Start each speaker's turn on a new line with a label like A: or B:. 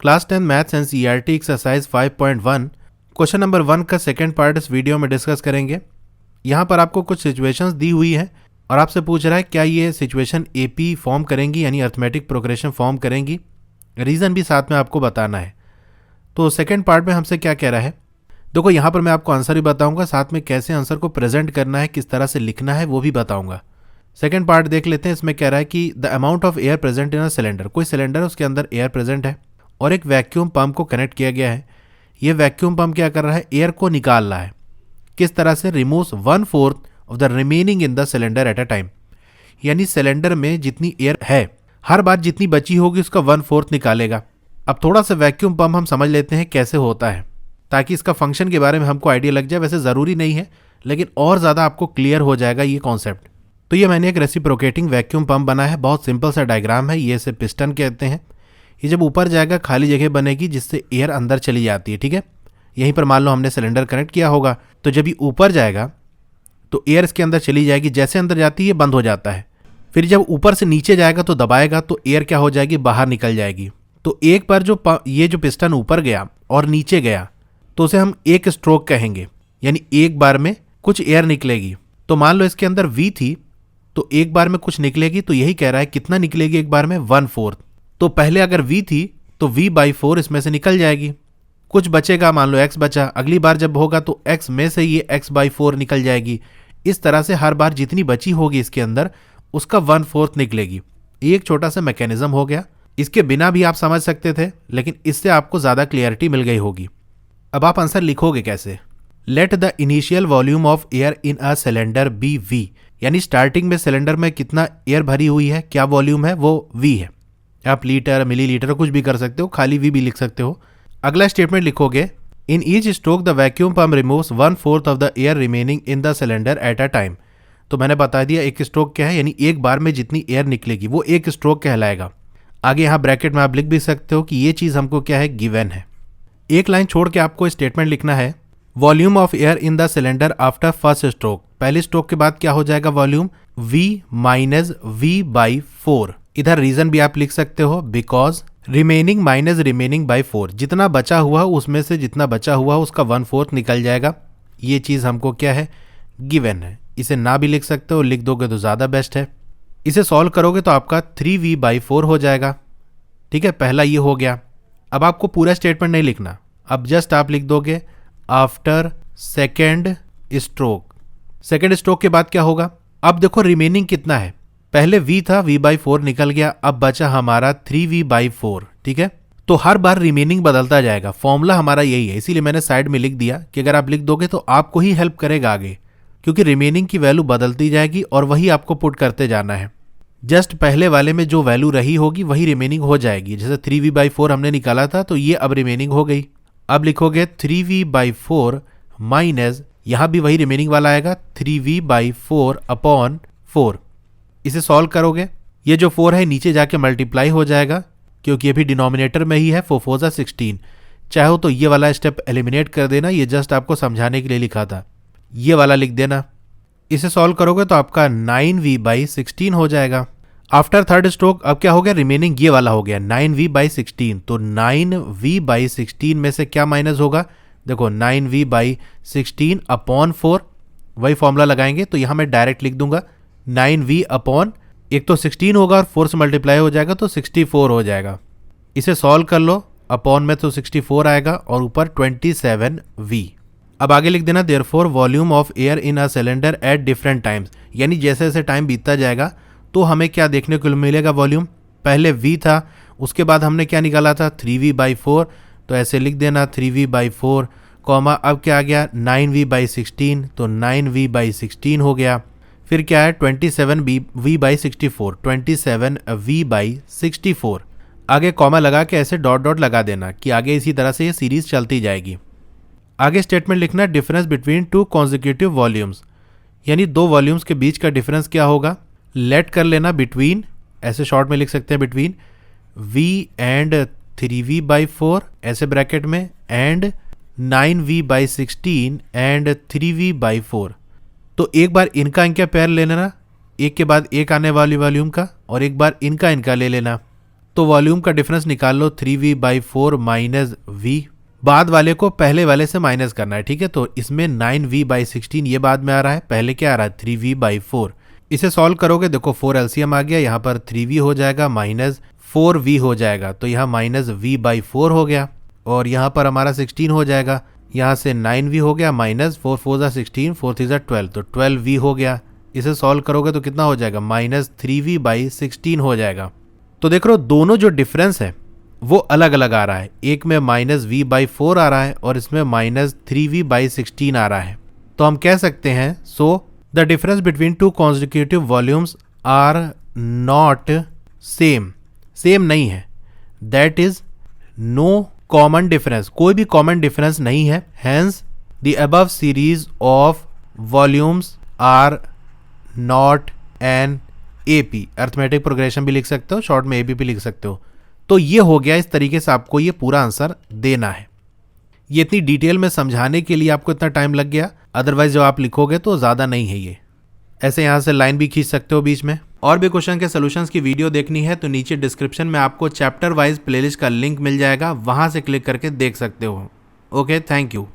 A: Class 10 maths and CERT exercise 5.1 question number 1 का second part इस video में discuss करेंगे। यहाँ पर आपको कुछ सिचुएशंस दी हुई है और आपसे पूछ रहा है क्या ये सिचुएशन एपी फॉर्म करेंगी यानी अर्थमेटिक प्रोग्रेशन फॉर्म करेंगी। रीज़न भी साथ में आपको बताना है। तो सेकंड पार्ट में हमसे क्या कह रहा है, देखो यहाँ पर मैं आपको आंसर भी बताऊंगा, साथ में कैसे आंसर को प्रेजेंट करना है, किस तरह से लिखना है वो भी बताऊंगा। सेकंड पार्ट देख लेते हैं। इसमें कह रहा है कि the amount of air present in a cylinder, कोई सिलेंडर उसके अंदर एयर प्रेजेंट है और एक वैक्यूम पंप को कनेक्ट किया गया है। ये वैक्यूम पंप क्या कर रहा है, एयर को निकाल रहा है। किस तरह से, removes 1/4 of the remaining in the cylinder at a time, यानी सिलेंडर में जितनी एयर है हर बार जितनी बची होगी उसका 1/4 निकालेगा। अब थोड़ा सा वैक्यूम पंप हम समझ लेते हैं कैसे होता है, ताकि इसका फंक्शन के बारे में हमको आइडिया लग जाए। वैसे ज़रूरी नहीं है, लेकिन और ज़्यादा आपको क्लियर हो जाएगा ये कॉन्सेप्ट। तो ये मैंने एक रेसिप्रोकेटिंग वैक्यूम पंप बना है, बहुत सिंपल सा डायग्राम है। ये इसे पिस्टन कहते हैं। ये जब ऊपर जाएगा खाली जगह बनेगी जिससे एयर अंदर चली जाती है, ठीक है। यहीं पर मान लो हमने सिलेंडर कनेक्ट किया होगा, तो जब ये ऊपर जाएगा तो एयर इसके अंदर चली जाएगी। जैसे अंदर जाती है बंद हो जाता है। फिर जब ऊपर से नीचे जाएगा तो दबाएगा तो एयर क्या हो जाएगी, बाहर निकल जाएगी। तो एक बार ये जो पिस्टन ऊपर गया और नीचे गया तो उसे हम एक स्ट्रोक कहेंगे, यानी एक बार में कुछ एयर निकलेगी। तो मान लो इसके अंदर V थी तो एक बार में कुछ निकलेगी, तो यही कह रहा है कितना निकलेगी एक बार में, 1/4। तो पहले अगर V थी तो V/4 इसमें से निकल जाएगी, कुछ बचेगा, मान लो X बचा। अगली बार जब होगा तो X में से ये X/4 निकल जाएगी। इस तरह से हर बार जितनी बची होगी इसके अंदर उसका 1/4 निकलेगी। ये एक छोटा सा मैकेनिज्म हो गया। इसके बिना भी आप समझ सकते थे, लेकिन इससे आपको ज़्यादा क्लियरिटी मिल गई होगी। अब आप आंसर लिखोगे कैसे, let the initial volume of air in a cylinder be V, यानी स्टार्टिंग में सिलेंडर में कितना एयर भरी हुई है, क्या वॉल्यूम है, वो V है। आप लीटर मिलीलीटर कुछ भी कर सकते हो, खाली V भी लिख सकते हो। अगला स्टेटमेंट लिखोगे, in each stroke the vacuum pump removes 1/4 of the air remaining in the cylinder at a time. तो मैंने बता दिया एक स्ट्रोक क्या है, यानी एक बार में जितनी एयर निकलेगी वो एक स्ट्रोक कहलाएगा। आगे यहाँ ब्रैकेट में आप लिख भी सकते हो कि ये चीज़ हमको क्या है, गिवन है। एक लाइन छोड़ के आपको स्टेटमेंट लिखना है, volume of air in the cylinder after first stroke. पहले स्ट्रोक के बाद क्या हो जाएगा वॉल्यूम, V माइनस V/4। इधर रीजन भी आप लिख सकते हो, because remaining minus remaining by 4, जितना बचा हुआ उसमें से जितना बचा हुआ उसका 1/4 निकल जाएगा। ये चीज़ हमको क्या है, गिवन है। इसे ना भी लिख सकते हो, लिख दोगे तो ज़्यादा बेस्ट है। इसे सॉल्व करोगे तो आपका 3V/4 हो जाएगा, ठीक है। पहला ये हो गया। अब आपको पूरा स्टेटमेंट नहीं लिखना, अब जस्ट आप लिख दोगे after second stroke. Second stroke के बाद क्या होगा, अब देखो रिमेनिंग कितना है, पहले V था, V/4 निकल गया, अब बचा हमारा 3V/4, ठीक है। तो हर बार रिमेनिंग बदलता जाएगा। फॉर्मूला हमारा यही है, इसीलिए मैंने साइड में लिख दिया कि अगर आप लिख दोगे तो आपको ही हेल्प करेगा आगे, क्योंकि रिमेनिंग की वैल्यू बदलती जाएगी और वही आपको पुट करते जाना है। जस्ट पहले वाले में जो वैल्यू रही होगी वही रिमेनिंग हो जाएगी। जैसे 3V/4 हमने निकाला था तो ये अब रिमेनिंग हो गई। अब लिखोगे 3V/4 माइनस, यहाँ भी वही रिमेनिंग वाला आएगा, 3V/4/4। इसे सॉल्व करोगे, ये जो 4 है नीचे जाके मल्टीप्लाई हो जाएगा, क्योंकि ये भी डिनोमिनेटर में ही है। 4 4 16। चाहो तो ये वाला स्टेप एलिमिनेट कर देना, ये जस्ट आपको समझाने के लिए लिखा था। ये वाला लिख देना। इसे सॉल्व करोगे तो आपका 9V/16 हो जाएगा। आफ्टर थर्ड स्ट्रोक अब क्या हो गया, रिमेनिंग ये वाला हो गया 9V/16। तो 9V/16 में से क्या माइनस होगा, देखो 9V/16/4, वही फॉर्मूला लगाएंगे। तो यहाँ मैं डायरेक्ट लिख दूंगा 9V/ एक तो 16 होगा और 4 से मल्टीप्लाई हो जाएगा तो 64 हो जाएगा। इसे सॉल्व कर लो, अपॉन में तो 64 आएगा और ऊपर 27V। अब आगे लिख देना, therefore volume of air in a cylinder at different times, यानी जैसे जैसे टाइम बीतता जाएगा तो हमें क्या देखने को मिलेगा, वॉल्यूम पहले V था, उसके बाद हमने क्या निकाला था 3V/4, तो ऐसे लिख देना 3V/4, कॉमा अब क्या आ गया 9V/16, तो 9V/16 हो गया। फिर क्या है 27V/64, 27V/64। आगे कॉमा लगा के ऐसे डॉट डॉट लगा देना कि आगे इसी तरह से ये सीरीज चलती जाएगी। आगे स्टेटमेंट लिखना, डिफरेंस बिटवीन 2 कॉन्जिक्यूटिव वॉल्यूम्स, यानी दो वॉल्यूम्स के बीच का डिफरेंस क्या होगा, लेट कर लेना बिटवीन, ऐसे शॉर्ट में लिख सकते हैं बिटवीन V एंड 3V/4 ऐसे ब्रैकेट में, एंड 9V/16 एंड 3V/4। तो एक बार इनका इनका पेयर ले लेना, एक के बाद एक आने वाली वॉल्यूम का, और एक बार इनका इनका ले लेना। तो वॉल्यूम का डिफरेंस निकाल लो 3v/4 माइनस v। बाद वाले को पहले वाले से माइनस करना है, ठीक है। तो इसमें 9v/16 ये बाद में आ रहा है, पहले क्या आ रहा है 3v/4। इसे सॉल्व करोगे, देखो 4 एलसीएम आ गया, यहाँ पर 3v हो जाएगा माइनस 4v हो जाएगा, तो यहाँ माइनस v/4 हो गया। और यहाँ पर हमारा 16 हो जाएगा, यहाँ से 9v हो गया माइनस 4 4 16 4 3 12, तो 12v हो गया। इसे सॉल्व करोगे तो कितना हो जाएगा माइनस 3v/16 हो जाएगा। तो देख रहे हो दोनों जो डिफरेंस है वो अलग अलग आ रहा है, एक में माइनस v/4 आ रहा है और इसमें माइनस 3v/16 आ रहा है। तो हम कह सकते हैं so the difference between two consecutive volumes are not same, same नहीं है। That is no common difference, कोई भी कॉमन डिफरेंस नहीं है। Hence the above series of volumes are not an AP. Arithmetic progression भी लिख सकते हो, शॉर्ट में एबी भी लिख सकते हो। तो ये हो गया, इस तरीके से आपको ये पूरा आंसर देना है। ये इतनी डिटेल में समझाने के लिए आपको इतना टाइम लग गया, अदरवाइज जब आप लिखोगे तो ज़्यादा नहीं है ये। ऐसे यहाँ से लाइन भी खींच सकते हो बीच में। और भी क्वेश्चन के सॉल्यूशंस की वीडियो देखनी है तो नीचे डिस्क्रिप्शन में आपको चैप्टर वाइज प्लेलिस्ट का लिंक मिल जाएगा, वहाँ से क्लिक करके देख सकते हो। Okay, thank you.